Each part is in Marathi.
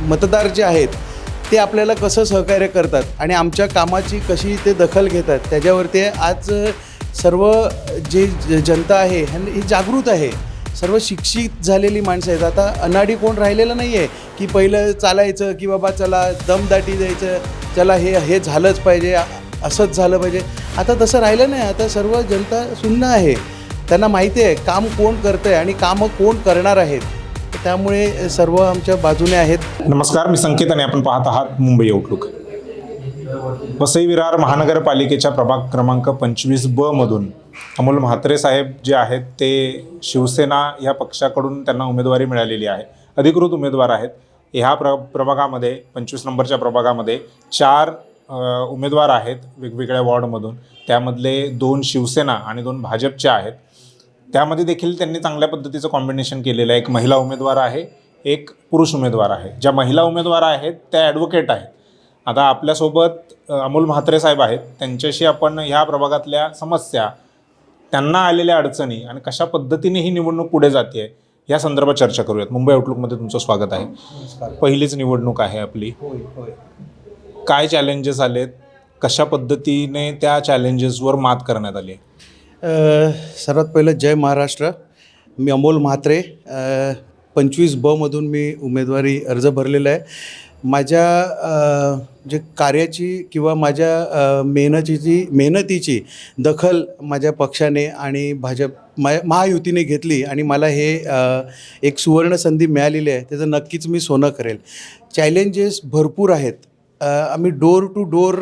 मतदार जे आहेत ते आपल्याला कसं सहकार्य करतात आणि आमच्या कामाची कशी ते दखल घेतात त्याच्यावर ते आज सर्व जे जनता आहे ही जागृत आहे. सर्व शिक्षित झालेली माणसं आहेत. आता अनाडी कोण राहिलेलं नाही आहे की पहिलं चालायचं की बाबा चला दमदाटी द्यायचं, चला हे झालंच पाहिजे, असंच झालं पाहिजे. आता तसं राहिलं नाही. आता सर्व जनता सुन्न आहे. त्यांना माहिती आहे काम कोण करतं आहे आणि कामं कोण करणार आहेत. त्यामुळे सर्व आमच्या बाजूने आहेत. नमस्कार, मी संकेत आणि आपण पाहत आहात मुंबई आउटलुक. वसई विरार महानगरपालिकेच्या प्रभाग क्रमांक 25B मधून अमोल म्हात्रे साहेब जे आहेत ते शिवसेना या पक्षाकडून त्यांना उमेदवारी मिळालेली आहे. अधिकृत उमेदवार आहेत. ह्या प्रभागामध्ये 25 नंबरच्या प्रभागामध्ये 4 उमेदवार आहेत वेगवेगळ्या वॉर्डमधून. त्यामधले 2 शिवसेना आणि 2 भाजपचे आहेत. त्यामध्ये देखील त्यांनी चांगल्या पद्धतीचं कॉम्बिनेशन केलेलं आहे. एक महिला उमेदवार आहे, एक पुरुष उमेदवार आहे. ज्या महिला उमेदवार आहेत त्या ॲडव्होकेट आहेत. आता आपल्यासोबत अमोल म्हात्रे साहेब आहेत. त्यांच्याशी आपण ह्या प्रभागातल्या समस्या, त्यांना आलेल्या अडचणी आणि कशा पद्धतीने ही निवडणूक पुढे जाते आहे या संदर्भात चर्चा करूयात. मुंबई आउटलुकमध्ये तुमचं स्वागत आहे. पहिलीच निवडणूक आहे आपली. काय चॅलेंजेस आलेत, कशा पद्धतीने त्या चॅलेंजेसवर मात करण्यात आली? सर्वात पहिलं जय महाराष्ट्र. मी अमोल म्हात्रे, 25B मधून मी उमेदवारी अर्ज भरलेला आहे. माझ्या जे कार्याची किंवा माझ्या मेहनतीची दखल माझ्या पक्षाने आणि महायुतीने घेतली आणि मला हे एक सुवर्ण संधी मिळालेली आहे. त्याचं नक्कीच मी सोनं करेल. चॅलेंजेस भरपूर आहेत. आम्ही डोर टू डोर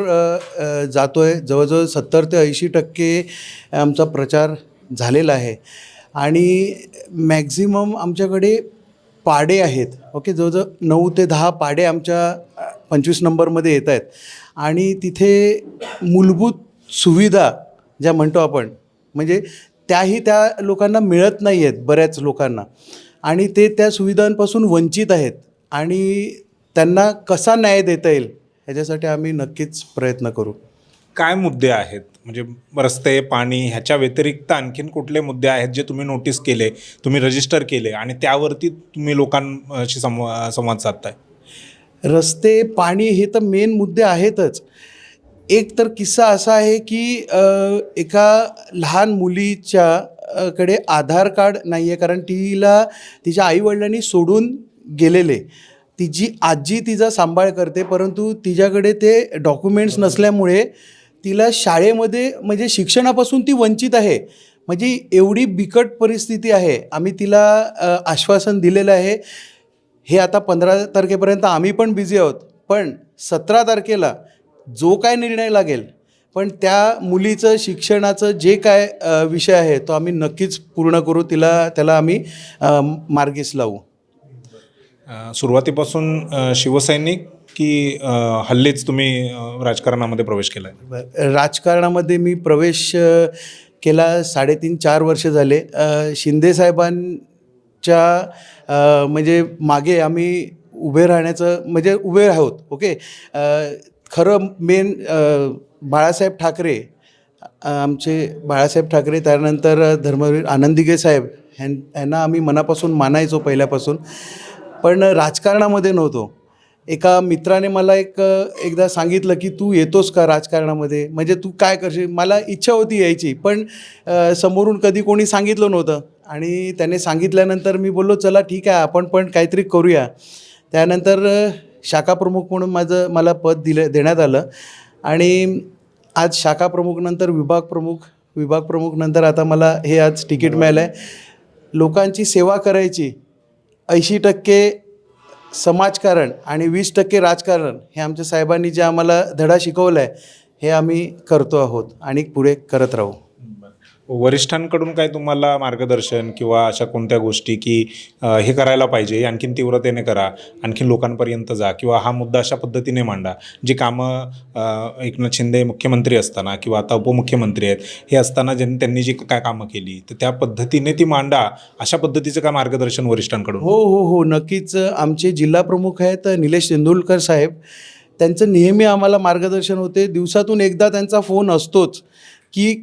जातो आहे. जवळजवळ 70 ते 80% आमचा प्रचार झालेला आहे आणि मॅक्झिमम आमच्याकडे पाडे आहेत. ओके, जवळजवळ 9 ते 10 पाडे आमच्या 25 नंबरमध्ये येत आहेत आणि तिथे मूलभूत सुविधा ज्या म्हणतो आपण, म्हणजे त्याही त्या लोकांना मिळत नाही आहेत बऱ्याच लोकांना, आणि ते त्या सुविधांपासून वंचित आहेत आणि त्यांना कसा न्याय देता येईल ह्याच्यासाठी आम्ही नक्कीच प्रयत्न करू. काय मुद्दे आहेत, म्हणजे रस्ते, पाणी ह्याच्या व्यतिरिक्त आणखीन कुठले मुद्दे आहेत जे तुम्ही नोटीस केले, तुम्ही रजिस्टर केले आणि त्यावरती तुम्ही लोकांशी संवाद साधताय? रस्ते, पाणी हे तर मेन मुद्दे आहेतच. एक तर किस्सा असा आहे की एका लहान मुलीच्या कडे आधार कार्ड नाही आहे, कारण तिच्या आईवडिलांनी सोडून गेलेले. तिची आजी तिचा सांभाळ करते, परंतु तिच्याकडे ते डॉक्युमेंट्स नसल्यामुळे तिला शाळेमध्ये म्हणजे शिक्षणापासून ती वंचित आहे. म्हणजे एवढी बिकट परिस्थिती आहे. आम्ही तिला आश्वासन दिलेलं आहे. हे आता 15 तारखेपर्यंत आम्ही पण बिझी आहोत, पण 17 तारखेला जो काय निर्णय लागेल, पण त्या मुलीचं शिक्षणाचं जे काय विषय आहे तो आम्ही नक्कीच पूर्ण करू. त्याला आम्ही मार्गीस लावू. सुरुवातीपासून शिवसैनिक की हल्लीच तुम्ही राजकारणामध्ये प्रवेश केला आहे? राजकारणामध्ये मी प्रवेश केला 3.5-4 वर्ष झाले. शिंदे साहेबांच्या म्हणजे मागे आम्ही उभे राहण्याचं म्हणजे उभे आहोत. ओके, खरं मेन बाळासाहेब ठाकरे, आमचे बाळासाहेब ठाकरे, त्यानंतर धर्मवीर आनंदिगे साहेब यांना आम्ही मनापासून मानायचो पहिल्यापासून, पण राजकारणामध्ये नव्हतो. एका मित्राने मला एकदा सांगितलं की तू येतोस का राजकारणामध्ये, म्हणजे तू काय करशील. मला इच्छा होती यायची, पण समोरून कधी कोणी सांगितलं नव्हतं आणि त्याने सांगितल्यानंतर मी बोललो चला ठीक आहे, आपण पण काहीतरी करूया. त्यानंतर शाखा प्रमुख म्हणून मला पद देण्यात आलं आणि आज शाखा प्रमुख नंतर विभाग प्रमुख नंतर आता मला हे आज तिकीट मिळालं आहे. लोकांची सेवा करायची. 80% समाजकारण आणि 20% राजकारण हे आमच्या साहेबांनी जे आम्हाला धडा शिकवला आहे हे आम्ही करतो आहोत आणि पुढे करत राहू. वरिष्ठांकडून काय तुम्हाला मार्गदर्शन किंवा अशा कोणत्या गोष्टी की हे करायला पाहिजे, आणखीन तीव्रतेने करा, आणखीन लोकांपर्यंत जा, किंवा हा मुद्दा अशा पद्धतीने मांडा, जी कामं एकनाथ शिंदे मुख्यमंत्री असताना किंवा आता उपमुख्यमंत्री आहेत हे असताना त्यांनी जी काय कामं केली तर त्या पद्धतीने ती मांडा, अशा पद्धतीचं काय मार्गदर्शन वरिष्ठांकडून? हो, नक्कीच. आमचे जिल्हा प्रमुख आहेत निलेश तेंडुलकर साहेब, त्यांचं नेहमी आम्हाला मार्गदर्शन होते. दिवसातून एकदा त्यांचा फोन असतोच की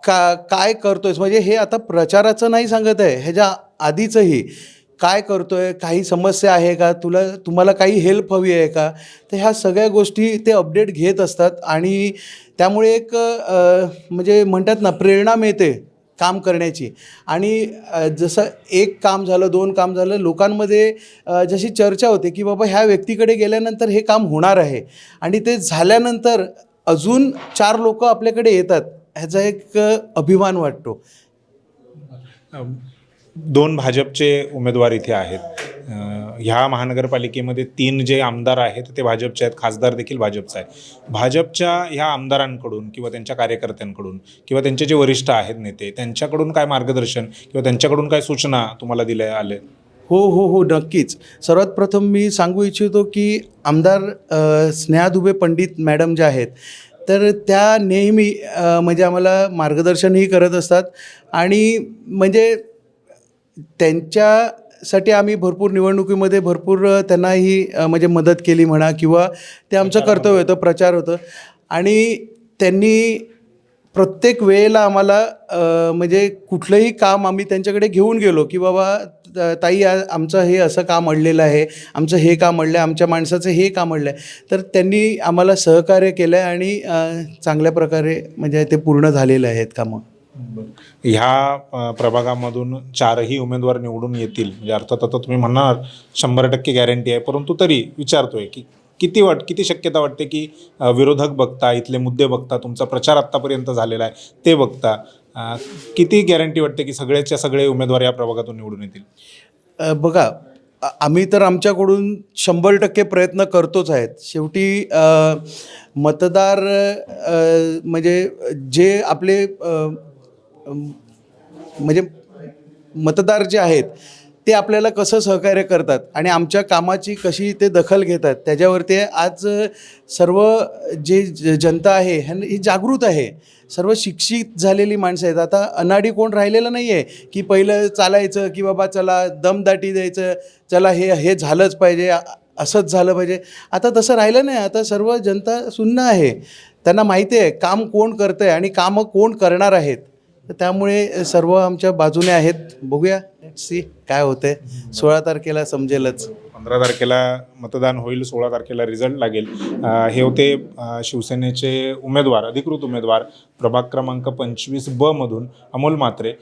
काय करतोयस, म्हणजे हे आता प्रचाराचं नाही सांगत आहे, ह्याच्या आधीचंही काय करतोय, काही समस्या आहे का, तुम्हाला काही हेल्प हवी आहे का, तर ह्या सगळ्या गोष्टी ते अपडेट घेत असतात आणि त्यामुळे एक म्हणजे म्हणतात ना प्रेरणा मिळते काम करण्याची. आणि जसं एक काम झालं, 2 काम झालं, लोकांमध्ये जशी चर्चा होते की बाबा ह्या व्यक्तीकडे गेल्यानंतर हे काम होणार आहे आणि ते झाल्यानंतर अजून 4 लोकं आपल्याकडे येतात, ह्याचा एक अभिमान वाटतो. 2 भाजपचे उमेदवार इथे आहेत. ह्या महानगरपालिकेमध्ये 3 जे आमदार आहेत ते भाजपचे आहेत, खासदार देखील भाजपचा आहे. भाजपच्या ह्या आमदारांकडून किंवा त्यांच्या कार्यकर्त्यांकडून किंवा त्यांचे जे वरिष्ठ आहेत नेते, त्यांच्याकडून काय मार्गदर्शन किंवा त्यांच्याकडून काय सूचना तुम्हाला दिल्या आले? हो, नक्कीच. सर्वात प्रथम मी सांगू इच्छितो की आमदार स्नेहा दुबे पंडित मॅडम ज्या आहेत, तर त्या नेहमी म्हणजे आम्हाला मार्गदर्शनही करत असतात आणि म्हणजे त्यांच्यासाठी आम्ही भरपूर निवडणुकीमध्ये भरपूर त्यांनाही म्हणजे मदत केली म्हणा किंवा ते आमचं कर्तव्य होतं, प्रचार होतं आणि त्यांनी प्रत्येक वेळेला आम्हाला म्हणजे कुठलंही काम आम्ही त्यांच्याकडे घेऊन गेलो की बाबा ताई आमचं हे असं काम अडलेलं आहे, आमचं हे काम अडलं आहे, आमच्या माणसाचं हे काम अडलं आहे, तर त्यांनी आम्हाला सहकार्य केलं आहे आणि चांगल्या प्रकारे म्हणजे ते पूर्ण झालेलं आहेत कामं. ह्या प्रभागामधून 4ही उमेदवार निवडून येतील म्हणजे अर्थात आता तुम्ही म्हणणार 100% गॅरंटी आहे, परंतु तरी विचारतोय की किती शक्यता वाटते की विरोधक बघता, इथले मुद्दे बघता, तुमचा प्रचार आत्तापर्यंत झालेला आहे ते बघता, किती गॅरंटी वाटते की सगळेच्या सगळे उमेदवार या प्रभागातून निवडून येतील? बघा, आम्ही तर आमच्याकडून 100% प्रयत्न करतोच आहेत. शेवटी मतदार म्हणजे जे आपले म्हणजे मतदार जे आहेत ते आपल्याला कसं सहकार्य करतात आणि आमच्या कामाची कशी ते दखल घेतात त्याच्यावरती आज सर्व जे जनता आहे ही जागृत आहे. सर्व शिक्षित झालेली माणसं आहेत. आता अनाडी कोण राहिलेलं नाही आहे की पहिलं चालायचं की बाबा चला दमदाटी द्यायचं, चला हे झालंच पाहिजे, असंच झालं पाहिजे. आता तसं राहिलं नाही. आता सर्व जनता सुन्न आहे. त्यांना माहिती आहे काम कोण करतं आहे आणि कामं कोण करणार आहेत. तर त्यामुळे सर्व आमच्या बाजूने आहेत. बघूया, सी काय होते. 16 तारखेला समजेलच. 15 तारखेला मतदान होईल, 16 तारखेला रिझल्ट लागेल. हे होते शिवसेनेचे उमेदवार, अधिकृत उमेदवार प्रभाग क्रमांक 25B मधून अमोल म्हात्रे.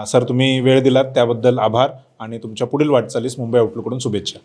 सर, तुम्ही वेळ दिलात त्याबद्दल आभार आणि तुमच्या पुढील वाटचालीस मुंबई आउटलुककडून शुभेच्छा.